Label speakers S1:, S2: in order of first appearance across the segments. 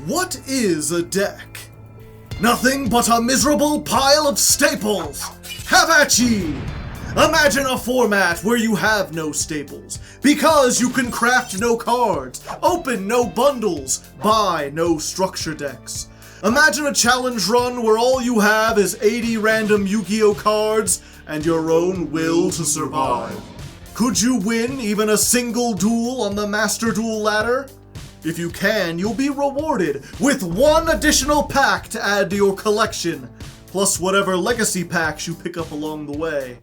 S1: What is a deck? Nothing but a miserable pile of staples! Have at ye! Imagine a format where you have no staples, because you can craft no cards, open no bundles, buy no structure decks. Imagine a challenge run where all you have is 80 random Yu-Gi-Oh cards and your own will to survive. Could you win even a single duel on the Master Duel ladder? If you can, you'll be rewarded with one additional pack to add to your collection, plus whatever legacy packs you pick up along the way.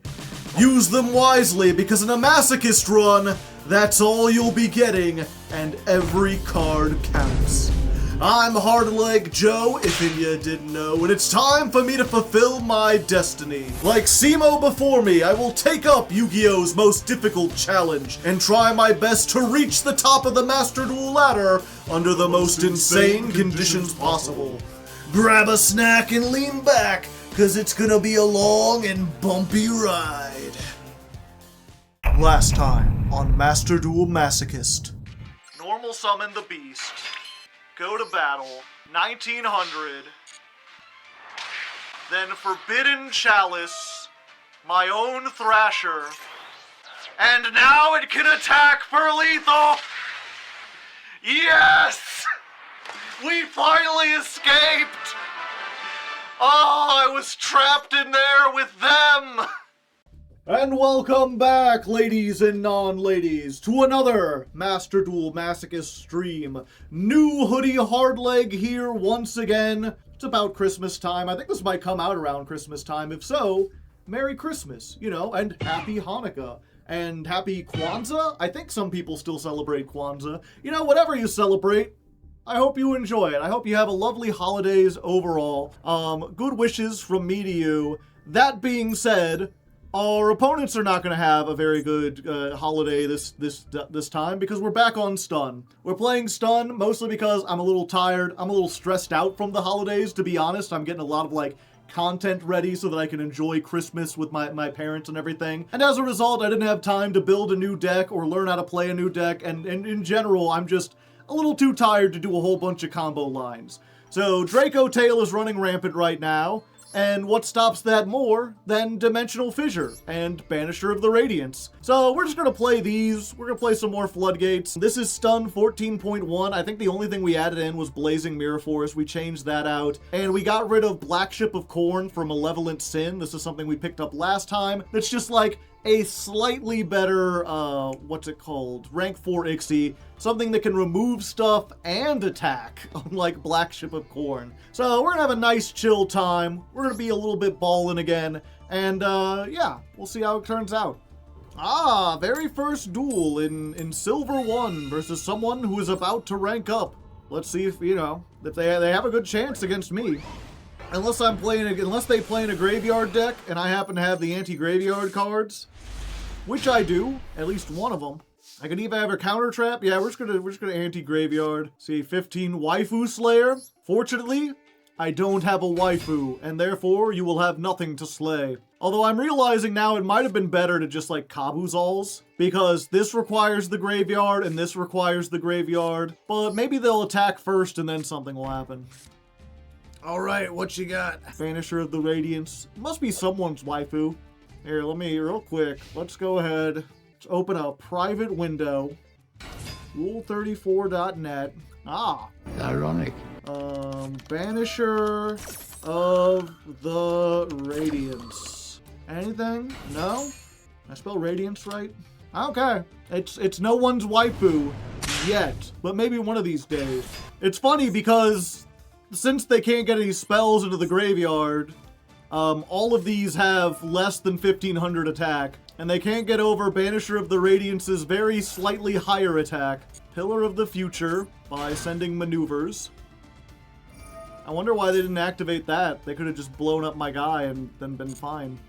S1: Use them wisely, because in a Masochist run, that's all you'll be getting, and every card counts. I'm Hardleg Joe, if you didn't know, and it's time for me to fulfill my destiny. Like Simo before me, I will take up Yu-Gi-Oh's most difficult challenge and try my best to reach the top of the Master Duel ladder under the most insane conditions possible. Grab a snack and lean back, cause it's gonna be a long and bumpy ride. Last time on Master Duel Masochist. Normal summon the beast. Go to battle, 1900, then Forbidden Chalice, my own Thrasher, and now it can attack for lethal! Yes! We finally escaped! Oh, I was trapped in there with them! And welcome back, ladies and non-ladies, to another Master Duel Masochist stream. New hoodie Hardleg here once again. It's about Christmas time. I think this might come out around Christmas time. If so, Merry Christmas, you know, and Happy Hanukkah. And Happy Kwanzaa? I think some people still celebrate Kwanzaa. You know, whatever you celebrate, I hope you enjoy it. I hope you have a lovely holidays overall. Good wishes from me to you. That being said, our opponents are not going to have a very good holiday this time because we're back on Stun. We're playing Stun mostly because I'm a little tired. I'm a little stressed out from the holidays, to be honest. I'm getting a lot of, content ready so that I can enjoy Christmas with my parents and everything. And as a result, I didn't have time to build a new deck or learn how to play a new deck. And in general, I'm just a little too tired to do a whole bunch of combo lines. So Draco Tail is running rampant right now. And what stops that more than Dimensional Fissure and Banisher of the Radiance? So we're just going to play these. We're going to play some more Floodgates. This is Stun 14.1. I think the only thing we added in was Blazing Mirror Force. We changed that out. And we got rid of Black Ship of Corn for Malevolent Sin. This is something we picked up last time. That's just like a slightly better, what's it called? Rank 4 Ixie. Something that can remove stuff and attack, unlike Black Ship of Corn. So we're gonna have a nice chill time. We're gonna be a little bit ballin' again. And yeah, we'll see how it turns out. Very first duel in Silver 1 versus someone who is about to rank up. Let's see if, if they have a good chance against me. Unless they play in a graveyard deck and I happen to have the anti-graveyard cards, which I do, at least one of them. I could even have a counter trap. Yeah, we're just gonna anti-graveyard. See, 15 Waifu Slayer. Fortunately, I don't have a waifu, and therefore you will have nothing to slay. Although I'm realizing now it might have been better to just Kabuzals, because this requires the graveyard and this requires the graveyard. But maybe they'll attack first and then something will happen. Alright, what you got? Banisher of the Radiance. Must be someone's waifu. Here, real quick, let's go ahead. Let's open a private window. Rule34.net.
S2: Ironic.
S1: Banisher of the Radiance. Anything? No? I spell Radiance right? Okay. It's no one's waifu yet, but maybe one of these days. It's funny because since they can't get any spells into the graveyard, all of these have less than 1500 attack, and they can't get over Banisher of the Radiance's very slightly higher attack. Pillar of the Future by sending maneuvers. I wonder why they didn't activate that. They could have just blown up my guy and then been fine.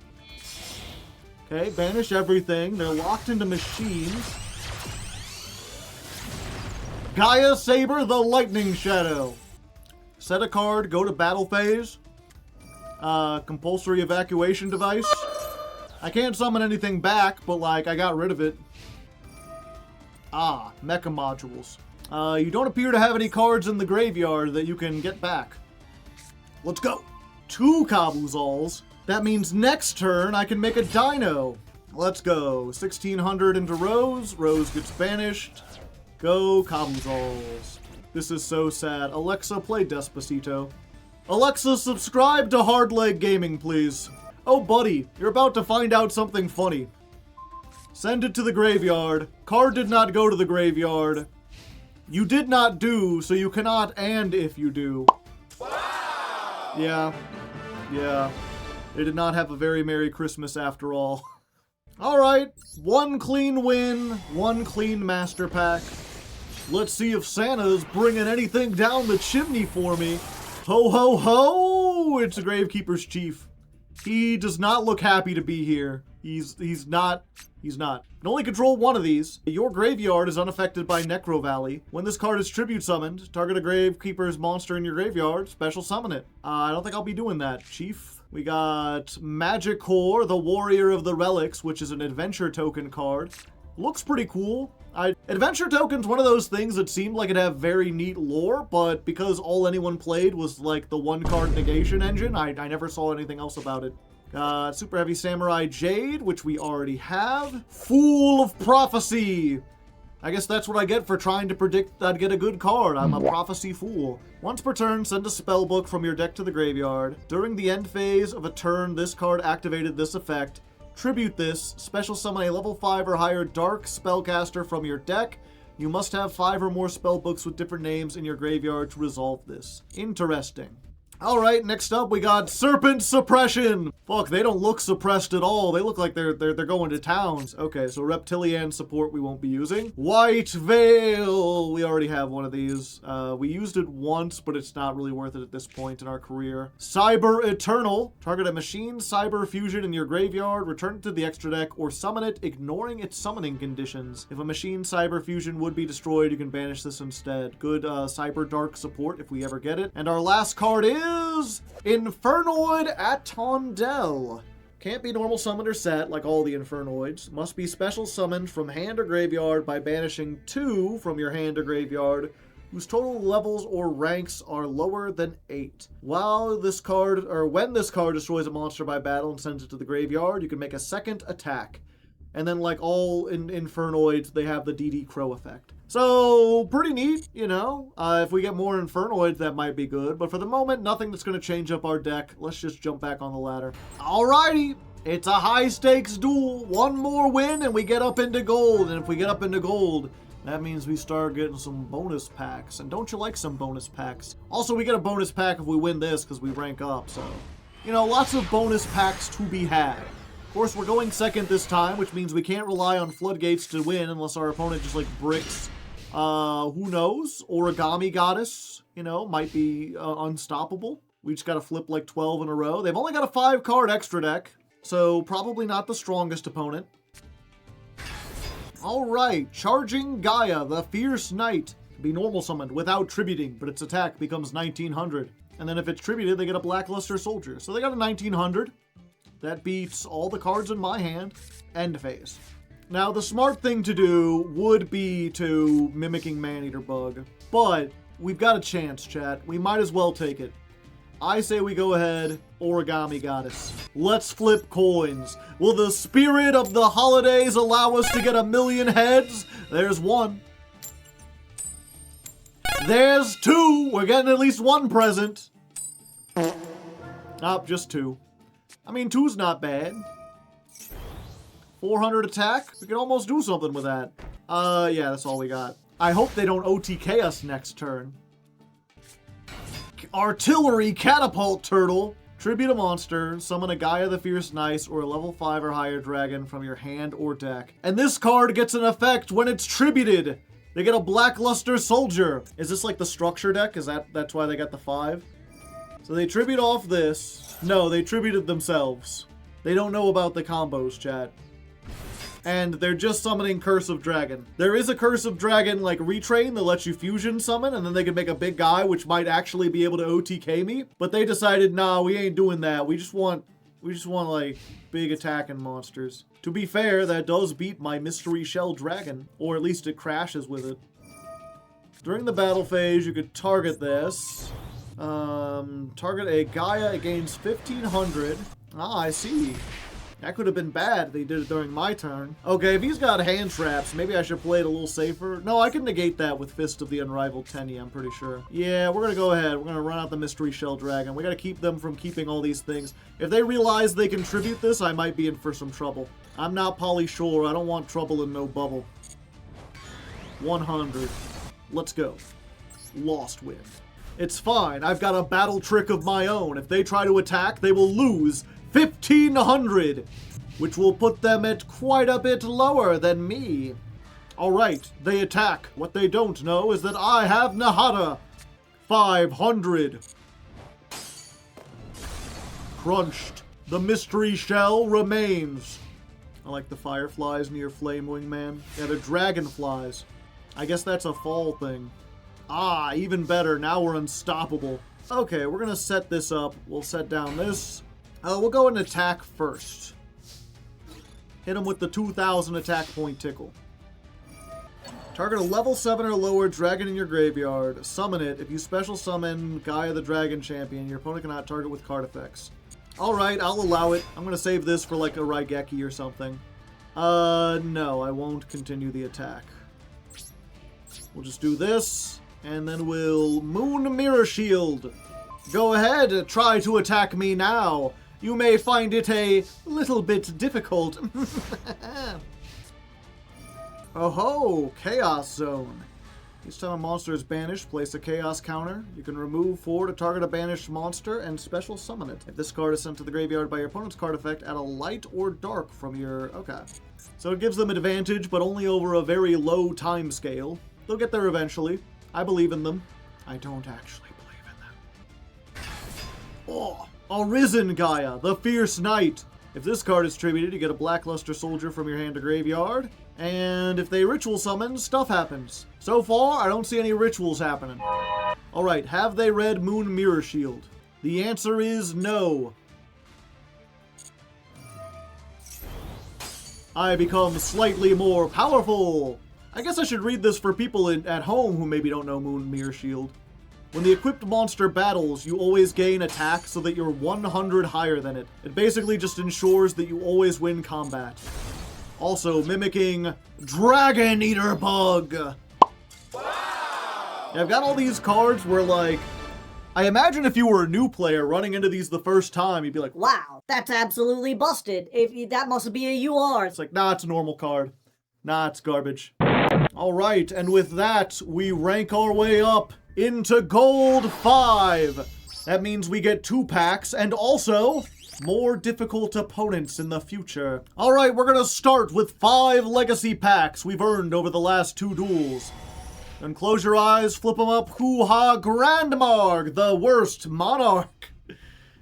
S1: Okay, banish everything. They're locked into machines. Gaia Saber the Lightning Shadow. Set a card, go to battle phase. Compulsory evacuation device. I can't summon anything back, but I got rid of it. Mecha modules. You don't appear to have any cards in the graveyard that you can get back. Let's go. 2 Kabuzals. That means next turn I can make a Dino. Let's go. 1600 into Rose. Rose gets banished. Go Kabuzals. This is so sad. Alexa, play Despacito. Alexa, subscribe to Hardleg Gaming, please. Oh, buddy, you're about to find out something funny. Send it to the graveyard. Card did not go to the graveyard. You did not do, so you cannot and if you do. Wow! Yeah. They did not have a very Merry Christmas after all. Alright, 1 clean win, 1 clean master pack. Let's see if Santa's bringing anything down the chimney for me. Ho ho ho! It's the Gravekeeper's Chief. He does not look happy to be here. He's not. You can only control one of these. Your graveyard is unaffected by Necro Valley. When this card is tribute summoned, target a Gravekeeper's monster in your graveyard, special summon it. I don't think I'll be doing that, Chief. We got Magicore, the Warrior of the Relics, which is an adventure token card. Looks pretty cool. Adventure token's one of those things that seemed like it'd have very neat lore, but because all anyone played was like the 1-card negation engine, I never saw anything else about it. Super Heavy Samurai Jade, which we already have. Fool of Prophecy! I guess that's what I get for trying to predict I'd get a good card. I'm a prophecy fool. Once per turn, send a spellbook from your deck to the graveyard. During the end phase of a turn, this card activated this effect. Tribute this, special summon a level 5 or higher dark spellcaster from your deck. You must have 5 or more spellbooks with different names in your graveyard to resolve this. Interesting. Alright, next up we got Serpent Suppression! Fuck, they don't look suppressed at all. They look like they're going to towns. Okay, so Reptilian support we won't be using. White Veil! We already have one of these. We used it once, but it's not really worth it at this point in our career. Cyber Eternal. Target a machine cyber fusion in your graveyard, return it to the extra deck, or summon it, ignoring its summoning conditions. If a machine cyber fusion would be destroyed, you can banish this instead. Good cyber dark support if we ever get it. And our last card is Infernoid Atondel. Can't be normal summoned or set like all the Infernoids. Must be special summoned from hand or graveyard by banishing 2 from your hand or graveyard whose total levels or ranks are lower than 8. When this card destroys a monster by battle and sends it to the graveyard, you can make a second attack. And then like all Infernoids, they have the DD Crow effect. So, pretty neat, you know. If we get more Infernoids, that might be good. But for the moment, nothing that's going to change up our deck. Let's just jump back on the ladder. Alrighty, it's a high-stakes duel. 1 more win and we get up into gold. And if we get up into gold, that means we start getting some bonus packs. And don't you like some bonus packs? Also, we get a bonus pack if we win this because we rank up. So, you know, lots of bonus packs to be had. Of course, we're going second this time, which means we can't rely on floodgates to win unless our opponent just, like, bricks. Who knows? Origami Goddess, you know, might be unstoppable. We just gotta flip, like, 12 in a row. They've only got a 5-card extra deck, so probably not the strongest opponent. Alright, Charging Gaia, the Fierce Knight. Can be normal summoned without tributing, but its attack becomes 1900. And then if it's tributed, they get a Blackluster Soldier. So they got a 1900. That beats all the cards in my hand. End phase. Now, the smart thing to do would be to Mimicking Maneater Bug. But we've got a chance, chat. We might as well take it. I say we go ahead, Origami Goddess. Let's flip coins. Will the spirit of the holidays allow us to get 1,000,000 heads? There's 1. There's 2. We're getting at least 1 present. Nope, just 2. I mean, 2's not bad. 400 attack? We can almost do something with that. Yeah, that's all we got. I hope they don't OTK us next turn. Artillery Catapult Turtle. Tribute a monster, summon a Gaia the Fierce Knight or a level 5 or higher dragon from your hand or deck. And this card gets an effect when it's tributed. They get a Blackluster Soldier. Is this like the structure deck? That's why they got the 5? So they tribute off this. No, they tributed themselves. They don't know about the combos, chat. And they're just summoning Curse of Dragon. There is a Curse of Dragon, like, retrain that lets you fusion summon, and then they can make a big guy, which might actually be able to OTK me. But they decided, nah, we ain't doing that. We just want, like, big attacking monsters. To be fair, that does beat my Mystery Shell Dragon. Or at least it crashes with it. During the battle phase, you could target this. Target a Gaia, it gains 1500. Ah, I see. That could have been bad if they did it during my turn. Okay, if he's got hand traps, maybe I should play it a little safer. No, I can negate that with Fist of the Unrivaled Tenny, I'm pretty sure. Yeah, we're gonna go ahead. We're gonna run out the Mystery Shell Dragon. We gotta keep them from keeping all these things. If they realize they contribute this, I might be in for some trouble. I'm not Polly Shore. I don't want trouble in no bubble. 100. Let's go. Lost Wind. It's fine. I've got a battle trick of my own. If they try to attack, they will lose 1,500, which will put them at quite a bit lower than me. Alright, they attack. What they don't know is that I have Nahada. 500. Crunched. The mystery shell remains. I like the fireflies near Flame Wingman. Yeah, they're dragonflies. I guess that's a fall thing. Ah, even better. Now we're unstoppable. Okay, we're gonna set this up. We'll set down this. We'll go and attack first. Hit him with the 2000 attack point tickle. Target a level 7 or lower dragon in your graveyard. Summon it. If you special summon Gaia the Dragon Champion, your opponent cannot target with card effects. Alright, I'll allow it. I'm going to save this for like a Raigeki or something. No, I won't continue the attack. We'll just do this, and then we'll Moon Mirror Shield. Go ahead, try to attack me now. You may find it a little bit difficult. Oh ho, Chaos Zone. Each time a monster is banished, place a Chaos counter. You can remove 4 to target a banished monster and special summon it. If this card is sent to the graveyard by your opponent's card effect, add a light or dark from your... Okay. So it gives them advantage, but only over a very low time scale. They'll get there eventually. I believe in them. I don't actually believe in them. Oh, Arisen Gaia, the Fierce Knight. If this card is tributed, you get a Blackluster Soldier from your hand to graveyard. And if they ritual summon, stuff happens. So far, I don't see any rituals happening. Alright, have they read Moon Mirror Shield? The answer is no. I become slightly more powerful. I guess I should read this for people at home who maybe don't know Moon Mirror Shield. When the equipped monster battles, you always gain attack so that you're 100 higher than it. It basically just ensures that you always win combat. Also, mimicking Dragon Eater Bug. Wow! Yeah, I've got all these cards where, like, I imagine if you were a new player running into these the first time, you'd be like,
S3: wow, that's absolutely busted. That must be a UR.
S1: It's like, nah, it's a normal card. Nah, it's garbage. Alright, and with that, we rank our way up into Gold 5. That means we get 2 packs, and also more difficult opponents in the future. Alright, we're gonna start with 5 legacy packs we've earned over the last 2 duels. Then close your eyes, flip them up. Hoo-ha, Grandmarg, the worst monarch.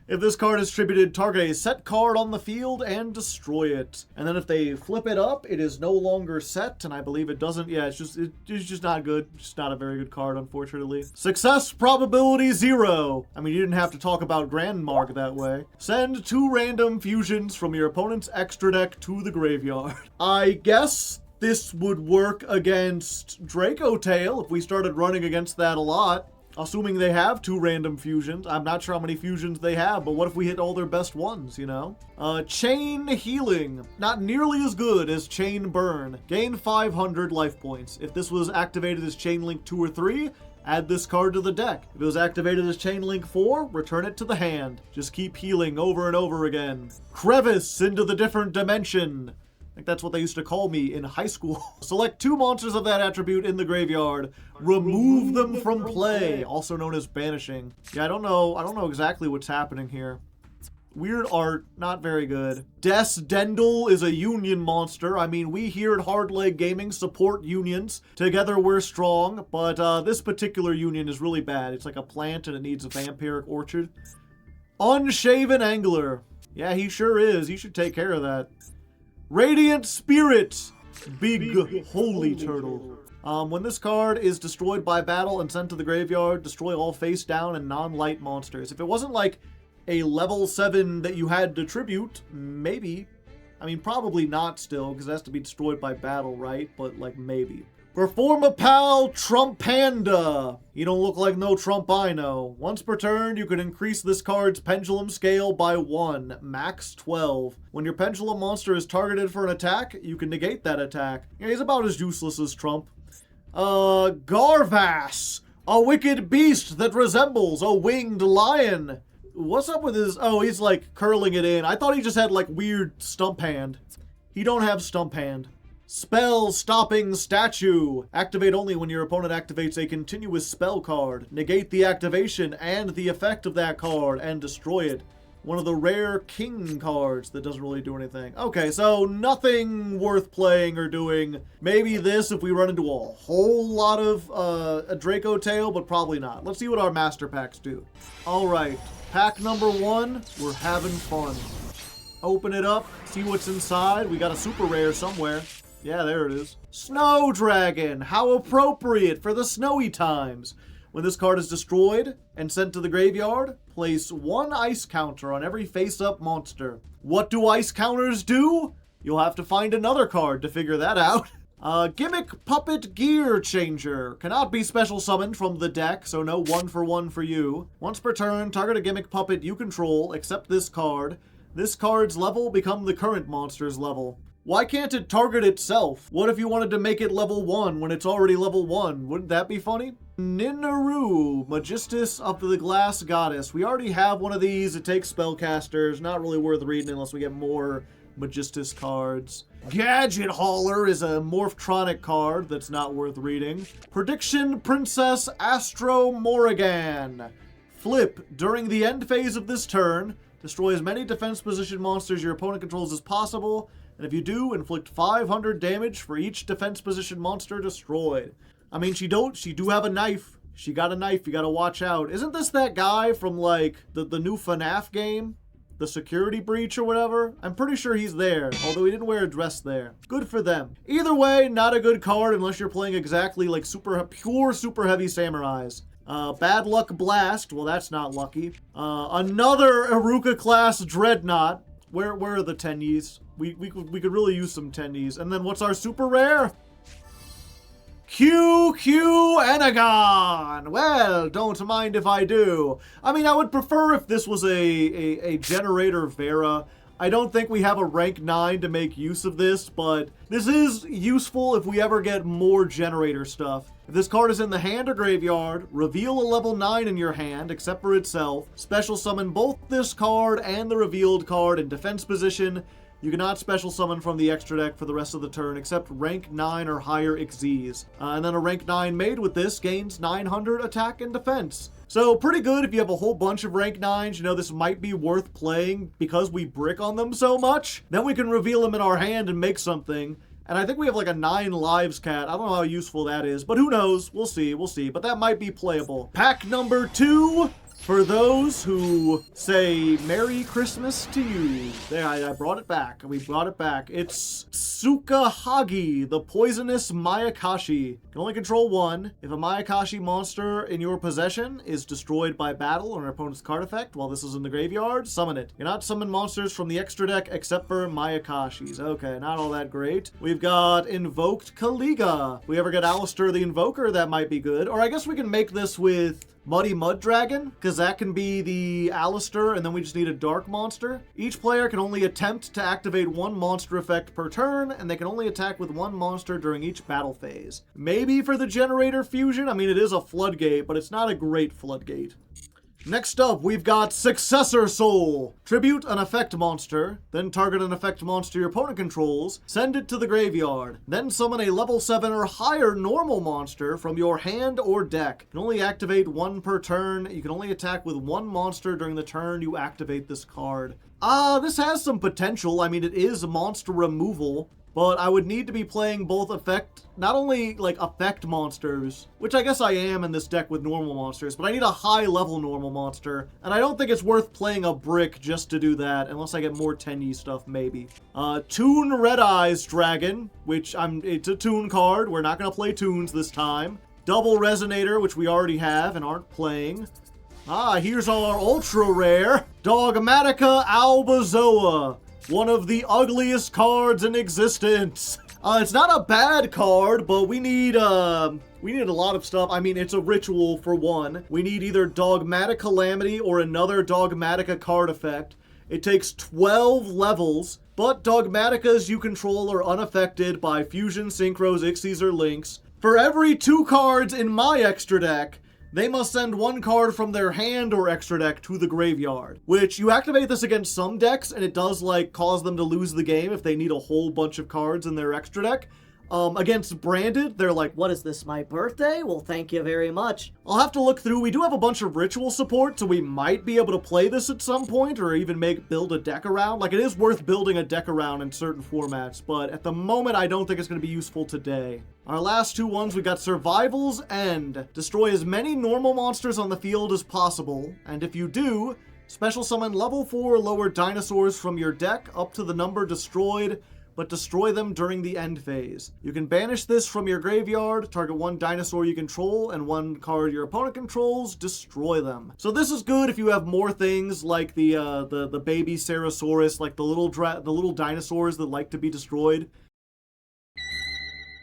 S1: If this card is tributed, target a set card on the field and destroy it. And then if they flip it up, it is no longer set, and I believe it doesn't. Yeah, it's just not good. It's just not a very good card, unfortunately. Success probability 0. I mean, you didn't have to talk about Grandmark that way. Send 2 random fusions from your opponent's extra deck to the graveyard. I guess this would work against Draco Tail if we started running against that a lot. Assuming they have 2 random fusions. I'm not sure how many fusions they have, but what if we hit all their best ones, you know? Chain Healing. Not nearly as good as Chain Burn. Gain 500 life points. If this was activated as Chain Link 2 or 3, add this card to the deck. If it was activated as Chain Link 4, return it to the hand. Just keep healing over and over again. Crevice into the different dimension. I think that's what they used to call me in high school. Select 2 monsters of that attribute in the graveyard. Remove them from play, also known as banishing. Yeah, I don't know exactly what's happening here. Weird art, not very good. Dendel is a union monster. I mean, we here at Hardleg Gaming support unions. Together we're strong, but this particular union is really bad. It's like a plant and it needs a vampiric orchard. Unshaven Angler. Yeah, he sure is. You should take care of that. Radiant Spirit, Big Holy Turtle. When this card is destroyed by battle and sent to the graveyard, destroy all face down and non-light monsters. If it wasn't like a level 7 that you had to tribute, maybe. I mean, probably not still, because it has to be destroyed by battle, right? But, like, maybe. Performapal Trump Panda. You don't look like no Trump I know. Once per turn, you can increase this card's pendulum scale by 1, max 12. When your pendulum monster is targeted for an attack, you can negate that attack. Yeah, he's about as useless as Trump. Garvas, a wicked beast that resembles a winged lion. What's up with his... Oh, he's like curling it in. I thought he just had like weird stump hand. He don't have stump hand. Spell Stopping Statue. Activate only when your opponent activates a continuous spell card. Negate the activation and the effect of that card and destroy it. One of the rare king cards that doesn't really do anything. Okay, so nothing worth playing or doing. Maybe this if we run into a whole lot of a Draco Tail, but probably not. Let's see what our master packs do. All right, pack number 1, we're having fun. Open it up, see what's inside. We got a super rare somewhere. Yeah, there it is. Snow Dragon! How appropriate for the snowy times! When this card is destroyed and sent to the graveyard, place 1 ice counter on every face-up monster. What do ice counters do? You'll have to find another card to figure that out. Gimmick Puppet Gear Changer. Cannot be special summoned from the deck, so no 1-for-1 for you. Once per turn, target a Gimmick Puppet you control, except this card. This card's level become the current monster's level. Why can't it target itself? What if you wanted to make it level 1 when it's already level 1? Wouldn't that be funny? Ninaru, Magistus of the Glass Goddess. We already have one of these. It takes spellcasters. Not really worth reading unless we get more Magistus cards. Gadget Hauler is a Morphtronic card that's not worth reading. Prediction Princess Astro Morrigan. Flip. During the end phase of this turn, destroy as many defense position monsters your opponent controls as possible. And if you do, inflict 500 damage for each defense position monster destroyed. I mean, she do have a knife. She got a knife. You gotta watch out. Isn't this that guy from, like, the new FNAF game? The Security Breach or whatever? I'm pretty sure he's there, although he didn't wear a dress there. Good for them. Either way, not a good card unless you're playing exactly like pure super heavy samurais. Bad Luck Blast. Well, that's not lucky. Another Iruka class Dreadnought. Where are the Tennies? We could really use some Tennies. And then what's our super rare? QQ Anagon! Well, don't mind if I do. I mean, I would prefer if this was a Generator Vera. I don't think we have a rank 9 to make use of this, but this is useful if we ever get more Generator stuff. If this card is in the hand or graveyard, reveal a level 9 in your hand, except for itself. Special summon both this card and the revealed card in defense position. You cannot special summon from the extra deck for the rest of the turn, except rank 9 or higher Xyz. And then a rank 9 made with this gains 900 attack and defense. So pretty good if you have a whole bunch of rank 9s. You know, this might be worth playing because we brick on them so much. Then we can reveal them in our hand and make something. And I think we have like a 9 lives cat. I don't know how useful that is, but who knows? We'll see, But that might be playable. Pack number 2. For those who say Merry Christmas to you. There, I brought it back. We brought it back. It's Tsukahagi, the poisonous Mayakashi. You can only control 1. If a Mayakashi monster in your possession is destroyed by battle or an opponent's card effect while this is in the graveyard, summon it. You cannot summon monsters from the extra deck except for Mayakashis. Okay, not all that great. We've got Invoked Kaliga. If we ever get Alistair the Invoker, that might be good. Or I guess we can make this with Muddy Mud Dragon, because that can be the Alistair, and then we just need a dark monster. Each player can only attempt to activate 1 monster effect per turn, and they can only attack with 1 monster during each battle phase. Maybe for the Generator Fusion? I mean, it is a floodgate, but it's not a great floodgate. Next up, we've got Successor Soul. Tribute an effect monster, then target an effect monster your opponent controls, send it to the graveyard, then summon a level 7 or higher normal monster from your hand or deck. You can only activate 1 per turn. You can only attack with 1 monster during the turn you activate this card. This has some potential. I mean, it is monster removal. But I would need to be playing both not only like effect monsters, which I guess I am in this deck with normal monsters, but I need a high level normal monster. And I don't think it's worth playing a brick just to do that, unless I get more Tenyi stuff, maybe. Toon Red Eyes Dragon, which it's a Toon card. We're not gonna play Toons this time. Double Resonator, which we already have and aren't playing. Here's our ultra rare, Dogmatica Albazoa. One of the ugliest cards in existence. It's not a bad card, but we need a lot of stuff. I mean, it's a ritual for one. We need either Dogmatic Calamity or another Dogmatica card effect. It takes 12 levels, but Dogmaticas you control are unaffected by Fusion, Synchros, Ixies, or Links. For every 2 cards in my extra deck, they must send 1 card from their hand or extra deck to the graveyard, which you activate this against some decks and it does like cause them to lose the game if they need a whole bunch of cards in their extra deck. Against Branded, they're like,
S3: What is this, my birthday? Well, thank you very much.
S1: I'll have to look through. We do have a bunch of ritual support, so we might be able to play this at some point or even build a deck around. Like, it is worth building a deck around in certain formats, but at the moment, I don't think it's going to be useful today. Our last 2 ones, we got Survival's End. Destroy as many normal monsters on the field as possible, and if you do, special summon level 4 lower dinosaurs from your deck up to the number destroyed, but destroy them during the end phase. You can banish this from your graveyard, target 1 dinosaur you control, and 1 card your opponent controls, destroy them. So this is good if you have more things like the baby Ceratosaurus, like the little dinosaurs that like to be destroyed.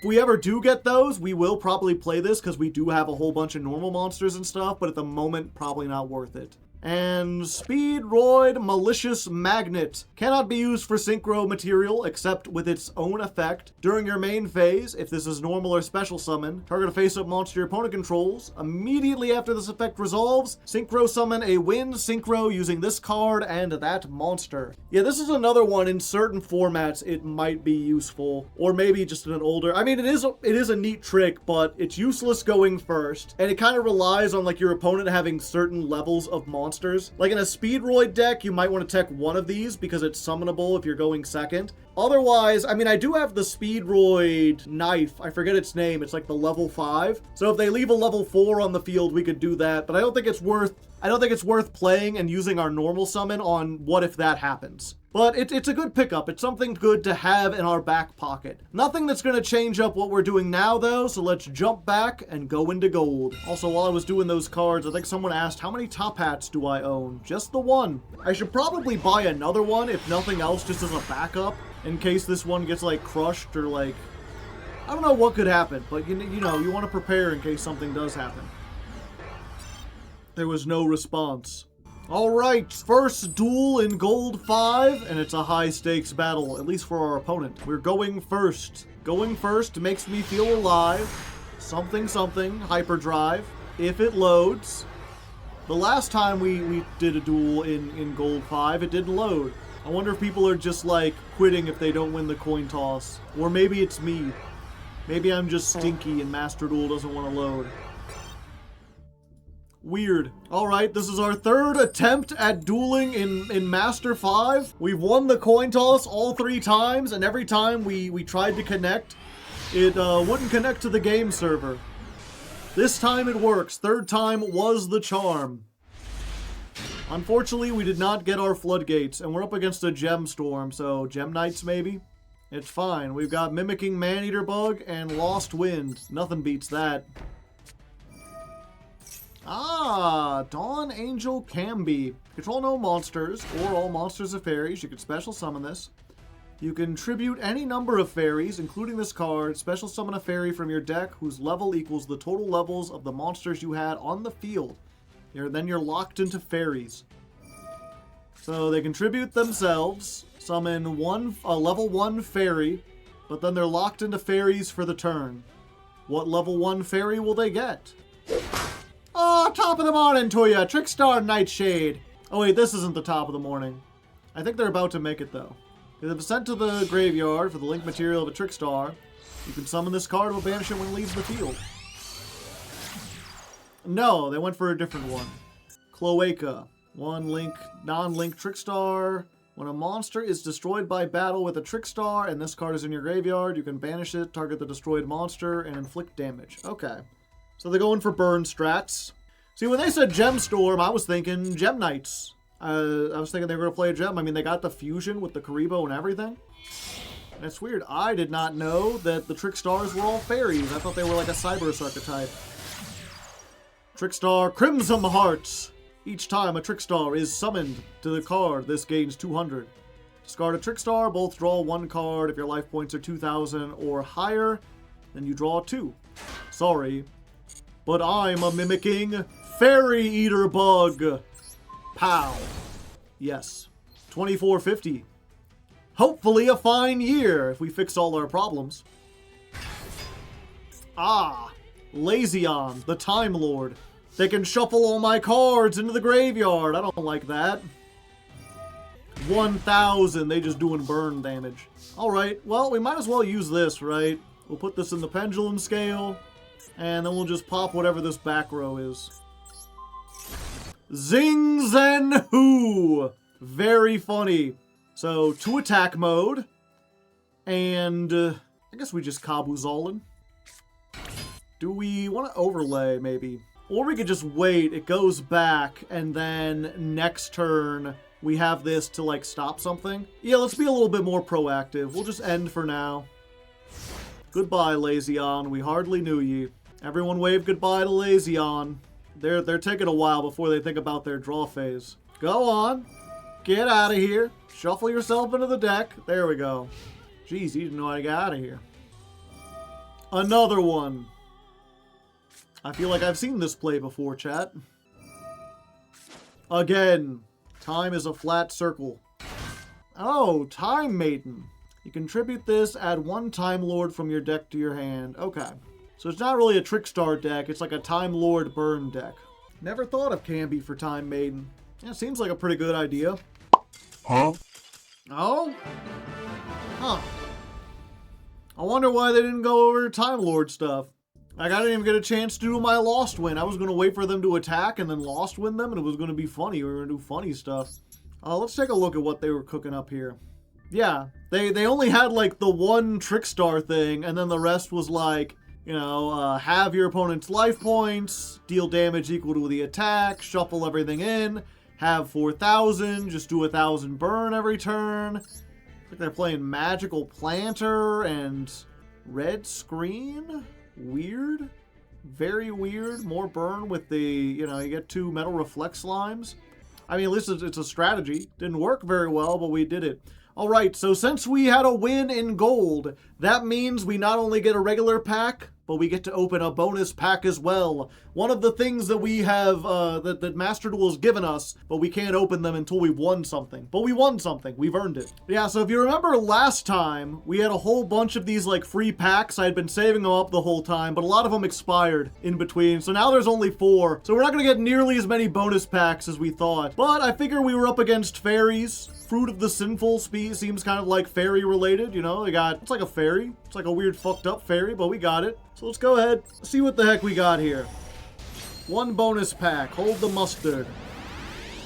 S1: If we ever do get those, we will probably play this because we do have a whole bunch of normal monsters and stuff, but at the moment, probably not worth it. And Speedroid Malicious Magnet cannot be used for synchro material except with its own effect. During your main phase, if this is normal or special summon, target a face-up monster your opponent controls. Immediately after this effect resolves, synchro summon a wind synchro using this card and that monster. Yeah, this is another one in certain formats it might be useful, or maybe just in an older. I mean, it is a neat trick, but it's useless going first, and it kind of relies on like your opponent having certain levels of monsters. Like in a Speedroid deck, you might want to tech 1 of these because it's summonable if you're going second. Otherwise, I mean, I do have the Speedroid knife. I forget its name. It's like the level 5. So if they leave a level 4 on the field, we could do that. But I don't think it's worth playing and using our normal summon on what if that happens. But it's a good pickup. It's something good to have in our back pocket. Nothing that's going to change up what we're doing now, though, so let's jump back and go into gold. Also, while I was doing those cards, I think someone asked, how many top hats do I own? Just the 1. I should probably buy another one, if nothing else, just as a backup, in case this one gets, like, crushed or, like... I don't know what could happen, but, you know, you want to prepare in case something does happen. There was no response. Alright, first duel in Gold 5, and it's a high-stakes battle, at least for our opponent. We're going first. Going first makes me feel alive. Something, hyperdrive, if it loads. The last time we did a duel in Gold 5, it didn't load. I wonder if people are just, like, quitting if they don't win the coin toss. Or maybe it's me. Maybe I'm just stinky and Master Duel doesn't want to load. Weird. Alright, this is our 3rd attempt at dueling in Master 5. We've won the coin toss all 3 times, and every time we tried to connect, it wouldn't connect to the game server. This time it works. 3rd time was the charm. Unfortunately, we did not get our floodgates, and we're up against a gem storm, so gem knights maybe? It's fine. We've got Mimicking Maneater Bug and Lost Wind. Nothing beats that. Ah, Dawn Angel Camby. Control no monsters, or all monsters of fairies. You can special summon this. You can tribute any number of fairies, including this card. Special summon a fairy from your deck whose level equals the total levels of the monsters you had on the field. Then you're locked into fairies. So they contribute themselves, summon a level 1 fairy, but then they're locked into fairies for the turn. What level 1 fairy will they get? Oh, top of the morning to ya, Trickstar Nightshade. Oh wait, this isn't the top of the morning. I think they're about to make it though. If they're sent to the graveyard for the link material of a Trickstar, you can summon this card or banish it when it leaves the field. No, they went for a different one. Cloaca. 1 link, non-link Trickstar. When a monster is destroyed by battle with a Trickstar and this card is in your graveyard, you can banish it, target the destroyed monster, and inflict damage. Okay. So they're going for burn strats. See, when they said Gemstorm, I was thinking Gem Knights. I was thinking they were going to play a gem. I mean, they got the fusion with the Karibo and everything. And it's weird. I did not know that the Trickstars were all fairies. I thought they were like a Cyberus archetype. Trickstar Crimson Hearts. Each time a Trickstar is summoned to the card, this gains 200. Discard a Trickstar, both draw 1 card. If your life points are 2,000 or higher, then you draw 2. Sorry, but I'm a mimicking Fairy Eater Bug. Pow. Yes. 2450. Hopefully a fine year if we fix all our problems. Ah, Lazion, the Time Lord. They can shuffle all my cards into the graveyard. I don't like that. 1,000. They just doing burn damage. Alright, well, we might as well use this, right? We'll put this in the pendulum scale, and then we'll just pop whatever this back row is. Zing Zen Hoo! Very funny. So, 2 attack mode, and I guess we just Kabuzolin. Do we want to overlay, maybe? Or we could just wait, it goes back, and then next turn we have this to, like, stop something. Yeah, let's be a little bit more proactive. We'll just end for now. Goodbye, Lazion. We hardly knew ye. Everyone wave goodbye to Lazion. They're taking a while before they think about their draw phase. Go on. Get out of here. Shuffle yourself into the deck. There we go. Jeez, you didn't know how to get out of here. Another one. I feel like I've seen this play before, chat. Again. Time is a flat circle. Oh, Time Maiden. You contribute this, add 1 Time Lord from your deck to your hand. Okay. So it's not really a Trickstar deck, it's like a Time Lord burn deck. Never thought of Camby for Time Maiden. Yeah, seems like a pretty good idea.
S2: Huh?
S1: Oh? Huh. I wonder why they didn't go over Time Lord stuff. Like, I didn't even get a chance to do my Lost Win. I was going to wait for them to attack and then Lost Win them, and it was going to be funny. We were going to do funny stuff. Let's take a look at what they were cooking up here. Yeah, they only had, like, the 1 Trickstar thing, and then the rest was, like, you know, have your opponent's life points, deal damage equal to the attack, shuffle everything in, have 4,000, just do 1,000 burn every turn. Looks like they're playing Magical Planter and Red Screen. Weird. Very weird. More burn with the, you know, you get 2 Metal Reflex Slimes. I mean, at least it's a strategy. Didn't work very well, but we did it. Alright, so since we had a win in gold, that means we not only get a regular pack, but we get to open a bonus pack as well. One of the things that we have, that Master Duel has given us, but we can't open them until we've won something. But we won something. We've earned it. Yeah, so if you remember last time, we had a whole bunch of these, like, free packs. I had been saving them up the whole time, but a lot of them expired in between. So now there's only 4. So we're not going to get nearly as many bonus packs as we thought. But I figure we were up against fairies. Fruit of the Sinful seems kind of like fairy related, you know? It's like a fairy. It's like a weird fucked up fairy, but we got it. So let's go ahead, see what the heck we got here. 1 bonus pack, hold the mustard.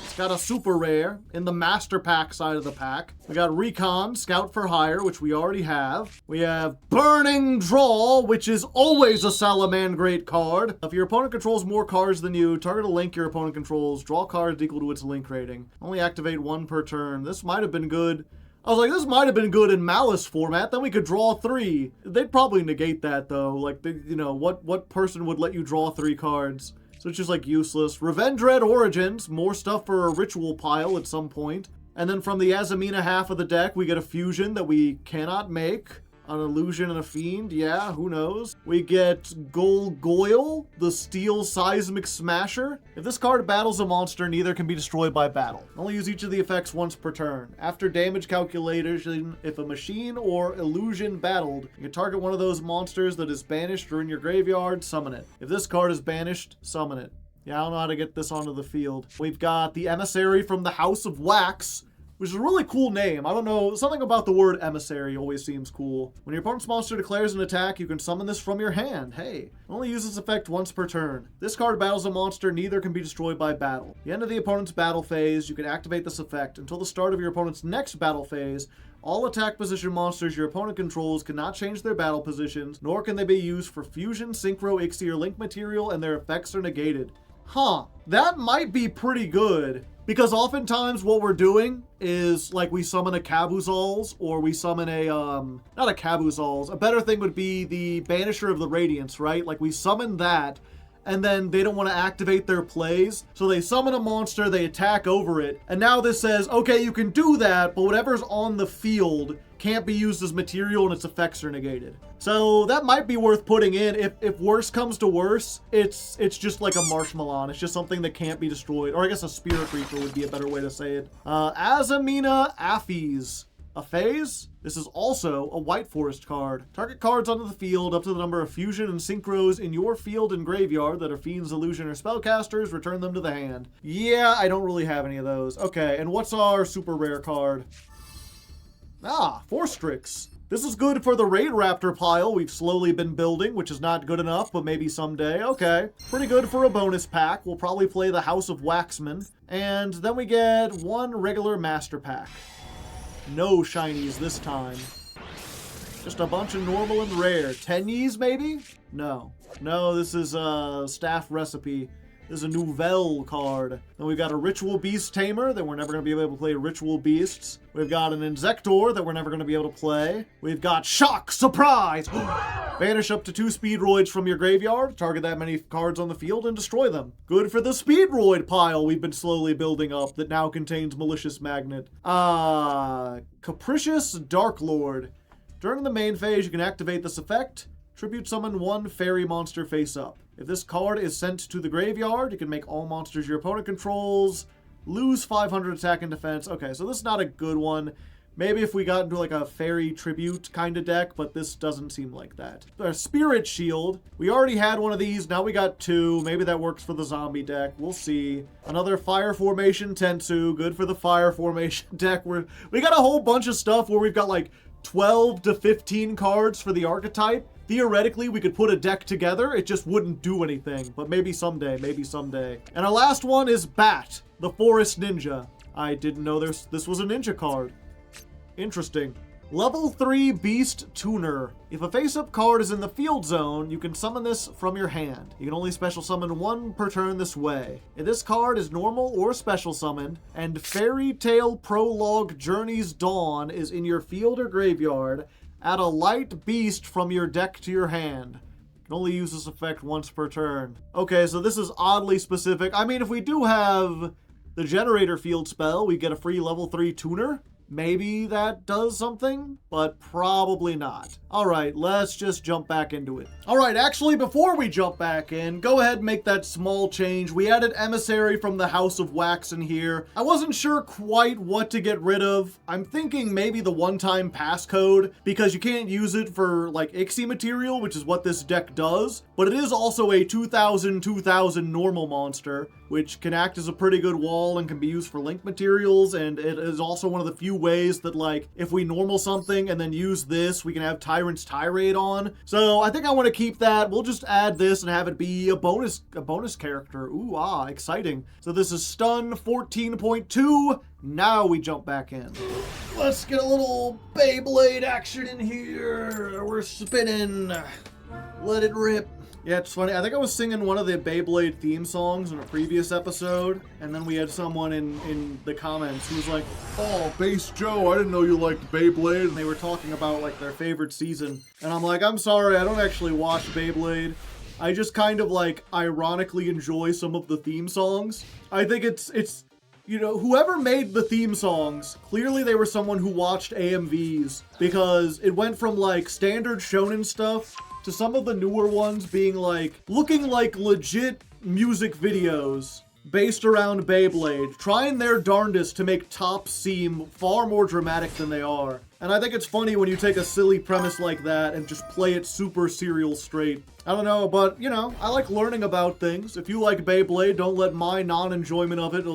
S1: It's got a super rare in the master pack side of the pack. We got Recon, Scout for Hire, which we already have. We have Burning Draw, which is always a Salamandrate card. If your opponent controls more cards than you, target a link your opponent controls, draw cards equal to its link rating. Only activate 1 per turn. This might have been good. I was like, this might have been good in Malice format. Then we could draw 3. They'd probably negate that, though. Like, you know, what person would let you draw 3 cards? So it's just, like, useless. Revenge Red Origins. More stuff for a ritual pile at some point. And then from the Azamina half of the deck, we get a fusion that we cannot make. An illusion and a fiend, yeah, who knows? We get Golgoyle, the Steel Seismic Smasher. If this card battles a monster, neither can be destroyed by battle. Only use each of the effects once per turn. After damage calculation, if a machine or illusion battled, you can target one of those monsters that is banished or in your graveyard, summon it. If this card is banished, summon it. Yeah, I don't know how to get this onto the field. We've got the Emissary from the House of Wax, which is a really cool name. I don't know, something about the word emissary always seems cool. When your opponent's monster declares an attack, you can summon this from your hand. Hey, only use this effect once per turn. This card battles a monster, neither can be destroyed by battle. At the end of the opponent's battle phase, you can activate this effect. Until the start of your opponent's next battle phase, all attack position monsters your opponent controls cannot change their battle positions, nor can they be used for fusion, synchro, Ixie, or link material, and their effects are negated. Huh, that might be pretty good. Because oftentimes what we're doing is, like, we summon a Kabuzol's, or we summon a, not a Kabuzol's. A better thing would be the Banisher of the Radiance, right? Like, we summon that, and then they don't want to activate their plays. So they summon a monster, they attack over it, and now this says, okay, you can do that, but whatever's on the field can't be used as material and its effects are negated. So that might be worth putting in. If worse comes to worse, it's just like a marshmallow. It's just something that can't be destroyed. Or I guess a spirit creature would be a better way to say it. Azamina Aphes. A phase? This is also a White Forest card. Target cards onto the field up to the number of fusion and synchros in your field and graveyard that are fiends, illusion, or spellcasters. Return them to the hand. Yeah, I don't really have any of those. Okay, and what's our super rare card? Forstrix. This is good for the Raid Raptor pile we've slowly been building, which is not good enough, but maybe someday. Okay. Pretty good for a bonus pack. We'll probably play the House of Waxman. And then we get one regular Master Pack. No shinies this time. Just a bunch of normal and rare. Tennies, maybe? No. No, this is a staff recipe. This is a Nouvelle card. Then we've got a Ritual Beast Tamer that we're never going to be able to play Ritual Beasts. We've got an Insector that we're never going to be able to play. We've got Shock! Surprise! Banish up to 2 Speedroids from your graveyard, target that many cards on the field, and destroy them. Good for the Speedroid pile we've been slowly building up that now contains Malicious Magnet. Capricious Dark Lord. During the main phase, you can activate this effect. Tribute summon 1 fairy monster face up. If this card is sent to the graveyard, you can make all monsters your opponent controls lose 500 attack and defense. Okay, so this is not a good one. Maybe if we got into like a fairy tribute kind of deck, but this doesn't seem like that. Our Spirit Shield. We already had one of these. Now we got 2. Maybe that works for the zombie deck. We'll see. Another Fire Formation Tensu. Good for the Fire Formation deck. We got a whole bunch of stuff where we've got like 12 to 15 cards for the archetype. Theoretically, we could put a deck together. It just wouldn't do anything. But maybe someday. Maybe someday. And our last one is Bat, the Forest Ninja. I didn't know this was a ninja card. Interesting. Level 3 Beast Tuner. If a face-up card is in the field zone, you can summon this from your hand. You can only special summon 1 per turn this way. If this card is normal or special summoned, and Fairy Tale Prologue Journey's Dawn is in your field or graveyard, add a light beast from your deck to your hand. You can only use this effect once per turn. Okay, so this is oddly specific. I mean, if we do have the Generator Field spell, we get a free level 3 tuner. Maybe that does something, but probably not. All right, let's just jump back into it. All right, actually, before we jump back in, go ahead and make that small change. We added Emissary from the House of Wax in here. I wasn't sure quite what to get rid of. I'm thinking maybe the one-time passcode, because you can't use it for, like, Ixie material, which is what this deck does. But it is also a 2000 normal monster, which can act as a pretty good wall and can be used for link materials, and it is also one of the few ways that, like, if we normal something and then use this, we can have Tyrant's Tirade on. So I think I want to keep that. We'll just add this and have it be a bonus character. Ooh, exciting. So this is Stun 14.2. Now we jump back in. Let's get a little Beyblade action in here. We're spinning. Let it rip. Yeah, it's funny. I think I was singing one of the Beyblade theme songs in a previous episode, and then we had someone in the comments who was like, "Oh, Bass Joe, I didn't know you liked Beyblade." And they were talking about, like, their favorite season. And I'm like, I'm sorry, I don't actually watch Beyblade. I just kind of, like, ironically enjoy some of the theme songs. I think it's you know, whoever made the theme songs, clearly they were someone who watched AMVs, because it went from, like, standard shonen stuff to some of the newer ones being like, looking like legit music videos based around Beyblade, trying their darndest to make tops seem far more dramatic than they are. And I think it's funny when you take a silly premise like that and just play it super serial straight. I don't know, but, you know, I like learning about things. If you like Beyblade, don't let my non-enjoyment of it,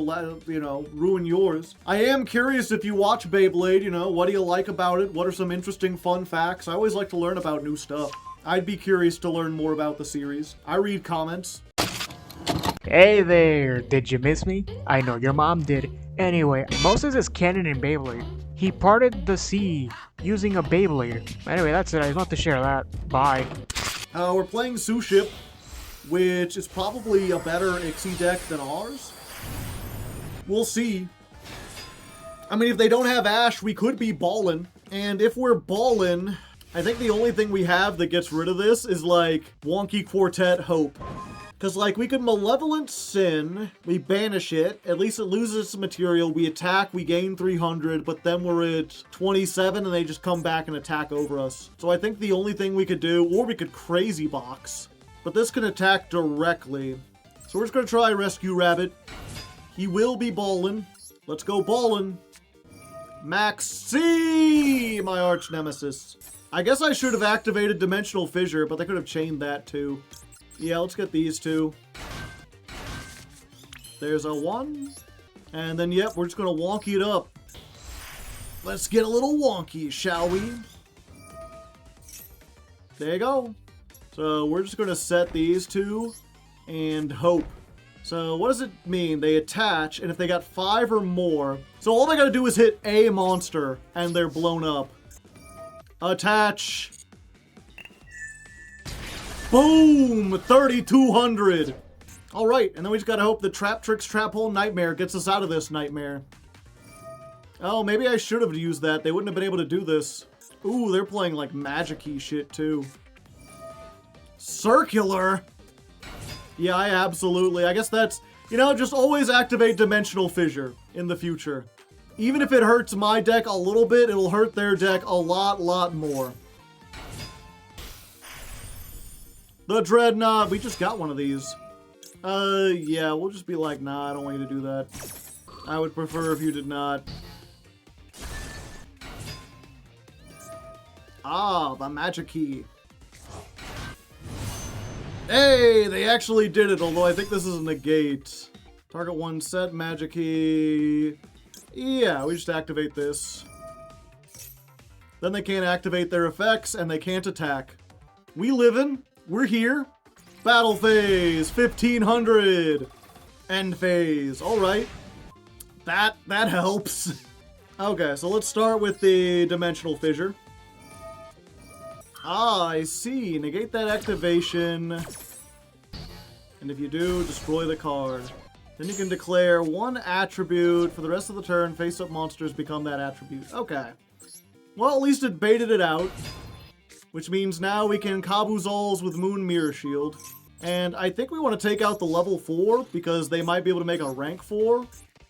S1: you know, ruin yours. I am curious if you watch Beyblade, you know, what do you like about it? What are some interesting fun facts? I always like to learn about new stuff. I'd be curious to learn more about the series. I read comments.
S4: Hey there, did you miss me? I know your mom did. Anyway, Moses is canon in Beyblade. He parted the sea using a Beyblade. Anyway, that's it. I just want to share that. Bye.
S1: We're playing Suship, which is probably a better Ixie deck than ours. We'll see. I mean, if they don't have Ash, we could be ballin'. And if we're ballin', I think the only thing we have that gets rid of this is, like, Wonky Quartet Hope. Because, like, we could Malevolent Sin, we banish it, at least it loses its material, we attack, we gain 300, but then we're at 27 and they just come back and attack over us. So I think the only thing we could do, or we could Crazy Box, but this can attack directly. So we're just going to try Rescue Rabbit. He will be ballin'. Let's go ballin'. Max C, my arch nemesis. I guess I should have activated Dimensional Fissure, but they could have chained that too. Yeah, let's get these two. There's a 1. And then, yep, we're just going to wonky it up. Let's get a little wonky, shall we? There you go. So we're just going to set these two and hope. So what does it mean? They attach, and if they got 5 or more... So all they got to do is hit a monster, and they're blown up. Attach. Boom! 3,200. Alright, and then we just gotta hope the Trap Tricks Trap Hole Nightmare gets us out of this nightmare. Oh, maybe I should have used that. They wouldn't have been able to do this. Ooh, they're playing like magic-y shit too. Circular? Yeah, I absolutely. I guess that's, you know, just always activate Dimensional Fissure in the future. Even if it hurts my deck a little bit, it'll hurt their deck a lot more. The Dreadnought. We just got one of these. Yeah, we'll just be like, nah, I don't want you to do that. I would prefer if you did not. Ah, the magic key. Hey, they actually did it, although I think this is a negate. Target 1 set, magic key. Yeah, we just activate this. Then they can't activate their effects, and they can't attack. We livin'. We're here. Battle phase, 1500. End phase. Alright. That helps. Okay, so let's start with the Dimensional Fissure. Ah, I see. Negate that activation. And if you do, destroy the card. Then you can declare 1 attribute. For the rest of the turn, face-up monsters become that attribute. Okay. Well, at least it baited it out. Which means now we can Kabuzals with Moon Mirror Shield. And I think we want to take out the level 4, because they might be able to make a rank 4.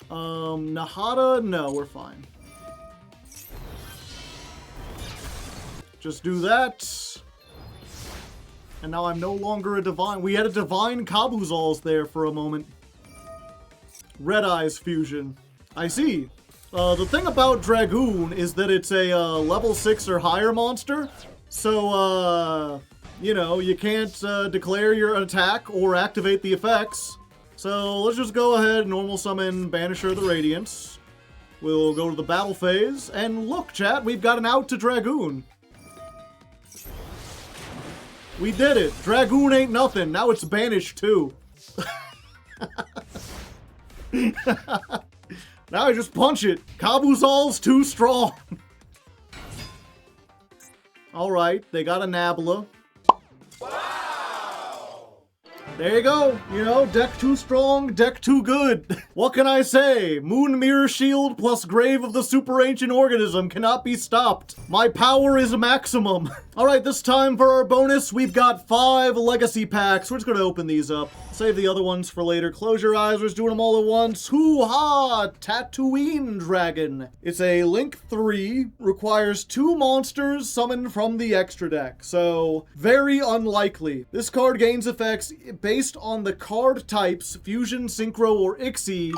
S1: Nahada, no, we're fine. Just do that. And now I'm no longer a Divine. We had a Divine Kabuzals there for a moment. Red Eyes Fusion. I see. The thing about Dragooon is that it's a level 6 or higher monster. So, you know, you can't declare your attack or activate the effects. So let's just go ahead and normal summon Banisher of the Radiance. We'll go to the battle phase. And look, chat, we've got an out to Dragooon. We did it. Dragooon ain't nothing. Now it's banished too. Now I just punch it. Kabuzal's too strong. Alright, they got a Nabla. Wow! There you go. You know, deck too strong, deck too good. What can I say? Moon Mirror Shield plus Grave of the Super Ancient Organism cannot be stopped. My power is maximum. Alright, this time for our bonus, we've got 5 legacy packs. We're just going to open these up. Save the other ones for later. Close your eyes, we're just doing them all at once. Hoo-ha! Tatooine Dragon. It's a Link 3, requires 2 monsters summoned from the extra deck. So, very unlikely. This card gains effects based on the card types, Fusion, Synchro, or Ixie,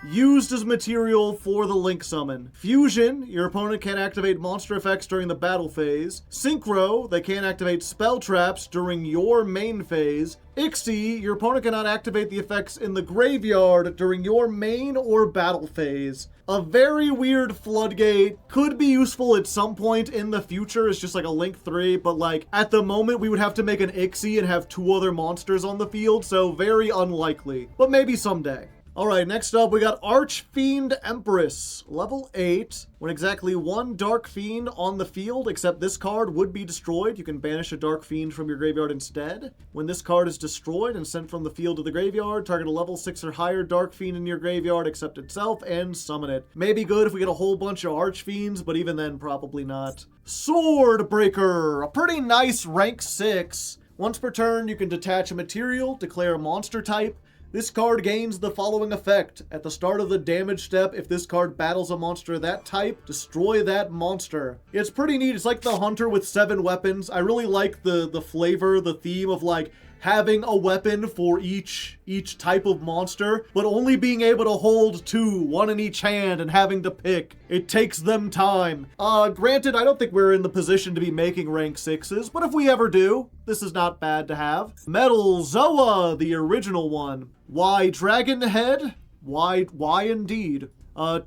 S1: used as material for the Link summon. Fusion, your opponent can't activate monster effects during the battle phase. Synchro, they can't activate spell traps during your main phase. Ixie, your opponent cannot activate the effects in the graveyard during your main or battle phase. A very weird floodgate. Could be useful at some point in the future. It's just like a Link 3, but like at the moment we would have to make an Ixie and have 2 other monsters on the field, so very unlikely. But maybe someday. Alright, next up we got Archfiend Empress, level 8. When exactly 1 Dark Fiend on the field, except this card would be destroyed, you can banish a Dark Fiend from your graveyard instead. When this card is destroyed and sent from the field to the graveyard, target a level 6 or higher Dark Fiend in your graveyard except itself and summon it. May be good if we get a whole bunch of Archfiends, but even then probably not. Sword Breaker, a pretty nice rank 6. Once per turn, you can detach a material, declare a monster type. This card gains the following effect. At the start of the damage step, if this card battles a monster of that type, destroy that monster. It's pretty neat. It's like the hunter with 7 weapons. I really like the flavor, the theme of like having a weapon for each type of monster, but only being able to hold 2, 1 in each hand, and having to pick. It takes them time. Granted, I don't think we're in the position to be making rank 6s, but if we ever do, this is not bad to have. Metal Zoa, the original one. Why Dragon Head? Why indeed.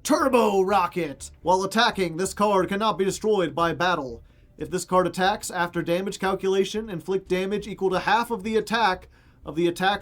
S1: Turbo Rocket. While attacking, this card cannot be destroyed by battle. If this card attacks, after damage calculation, inflict damage equal to half of the attack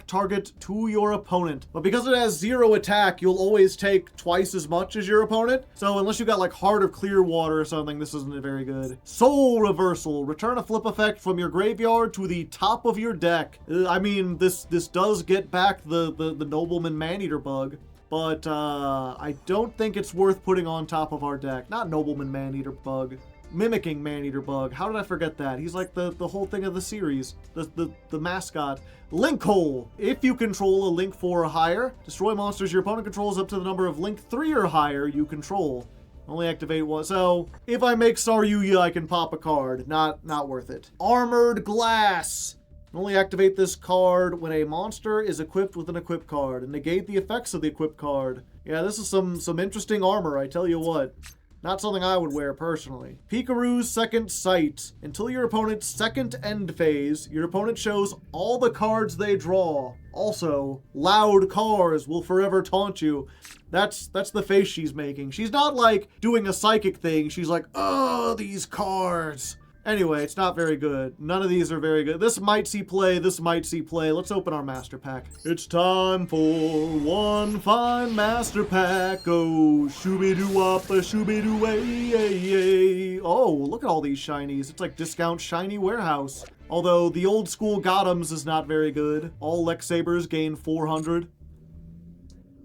S1: target to your opponent. But because it has 0 attack, you'll always take twice as much as your opponent. So unless you got like Heart of Clearwater or something, this isn't very good. Soul Reversal. Return a flip effect from your graveyard to the top of your deck. I mean, this does get back the Nobleman Maneater bug. But I don't think it's worth putting on top of our deck. Not Nobleman Maneater bug. Mimicking Maneater bug. How did I forget that? He's like the whole thing of the series. The mascot. Link Hole. If you control a Link 4 or higher, destroy monsters your opponent controls up to the number of Link 3 or higher you control. Only activate one. So, if I make Saryuya, I can pop a card. Not worth it. Armored Glass. Only activate this card when a monster is equipped with an equipped card, and negate the effects of the equipped card. Yeah, this is some interesting armor, I tell you what. Not something I would wear personally. Pikaru's Second Sight. Until your opponent's second end phase, your opponent shows all the cards they draw. Also, loud cars will forever taunt you. That's the face she's making. She's not like doing a psychic thing. She's like, oh, these cards. Anyway, it's not very good. None of these are very good. This might see play, this might see play. Let's open our master pack. It's time for one fine master pack. Oh, shooby-doo-wop, shooby-doo-way. Oh, look at all these shinies. It's like discount shiny warehouse. Although the old school Gotham's is not very good. All Lex Sabers gain 400.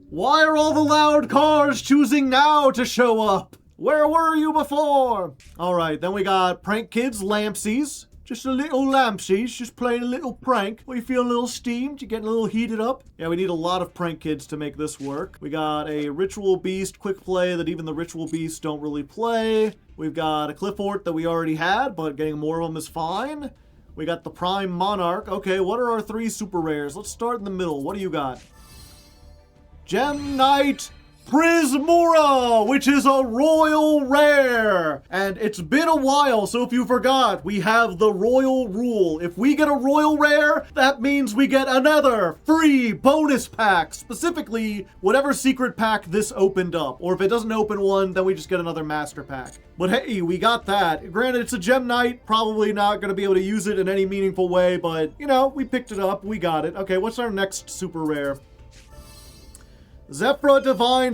S1: Why are all the loud cars choosing now to show up? Where were you before? All right, then we got Prank Kids Lampsies. Just a little Lampsies, just playing a little prank. Are you feeling a little steamed? You getting a little heated up? Yeah, we need a lot of Prank Kids to make this work. We got a Ritual Beast quick play that even the Ritual Beasts don't really play. We've got a Cliffort that we already had, but getting more of them is fine. We got the Prime Monarch. Okay, what are our 3 super rares? Let's start in the middle. What do you got? Gem Knight Prismura, which is a royal rare. And it's been a while, so if you forgot, we have the royal rule. If we get a royal rare, that means we get another free bonus pack. Specifically, whatever secret pack this opened up. Or if it doesn't open one, then we just get another master pack. But hey, we got that. Granted, it's a Gem Knight. Probably not going to be able to use it in any meaningful way, but, you know, we picked it up. We got it. Okay, what's our next super rare? Zephyra Divine...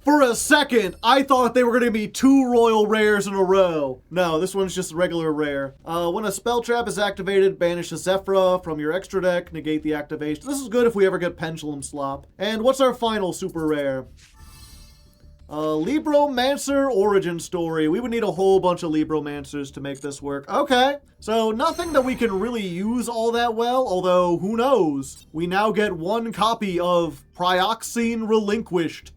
S1: For a second, I thought they were going to be 2 royal rares in a row. No, this one's just a regular rare. When a spell trap is activated, banish a Zephyra from your extra deck, negate the activation. This is good if we ever get Pendulum Slop. And what's our final super rare? Libromancer Origin Story. We would need a whole bunch of Libromancers to make this work. Okay, so nothing that we can really use all that well, although who knows? We now get 1 copy of Prioxene Relinquished.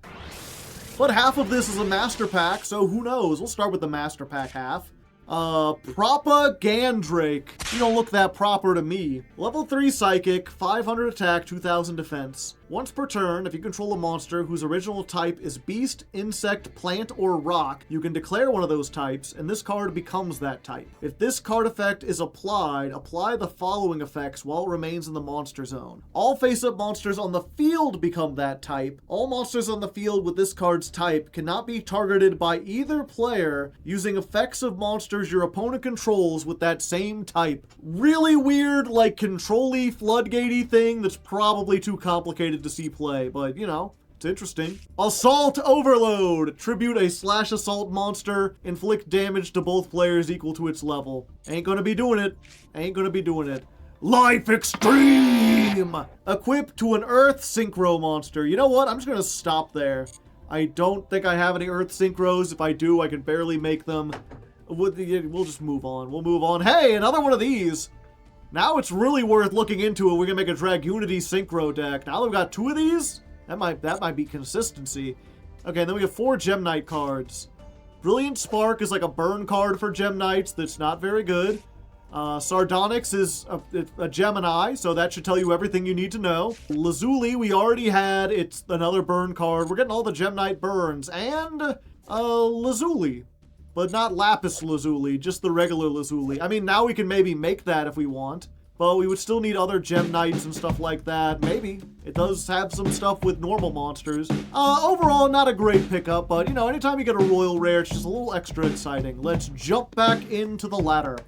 S1: But half of this is a master pack, so who knows? We'll start with the master pack half. Propagandrake. You don't look that proper to me. Level 3 Psychic, 500 attack, 2000 defense. Once per turn, if you control a monster whose original type is beast, insect, plant, or rock, you can declare one of those types, and this card becomes that type. If this card effect is applied, apply the following effects while it remains in the monster zone. All face-up monsters on the field become that type. All monsters on the field with this card's type cannot be targeted by either player using effects of monsters your opponent controls with that same type. Really weird, like, control-y, floodgate-y thing that's probably too complicated to see play, but, you know, it's interesting. Assault Overload. Tribute a / assault monster. Inflict damage to both players equal to its level. Ain't gonna be doing it. Ain't gonna be doing it. Life Extreme. Equipped to an Earth Synchro monster. You know what? I'm just gonna stop there. I don't think I have any Earth Synchros. If I do, I can barely make them. We'll just move on. We'll move on. Hey, another one of these. Now it's really worth looking into it. We're gonna make a Dragoonity Synchro deck. Now we've got 2 of these? That might be consistency. Okay, then we have 4 Gem Knight cards. Brilliant Spark is like a burn card for Gem Knights that's not very good. Sardonyx is a Gemini, so that should tell you everything you need to know. Lazuli, we already had. It's another burn card. We're getting all the Gem Knight burns. And Lazuli. But not Lapis Lazuli, just the regular Lazuli. I mean, now we can maybe make that if we want. But we would still need other Gem Knights and stuff like that. Maybe. It does have some stuff with normal monsters. Overall, not a great pickup, but, you know, anytime you get a Royal Rare, it's just a little extra exciting. Let's jump back into the ladder.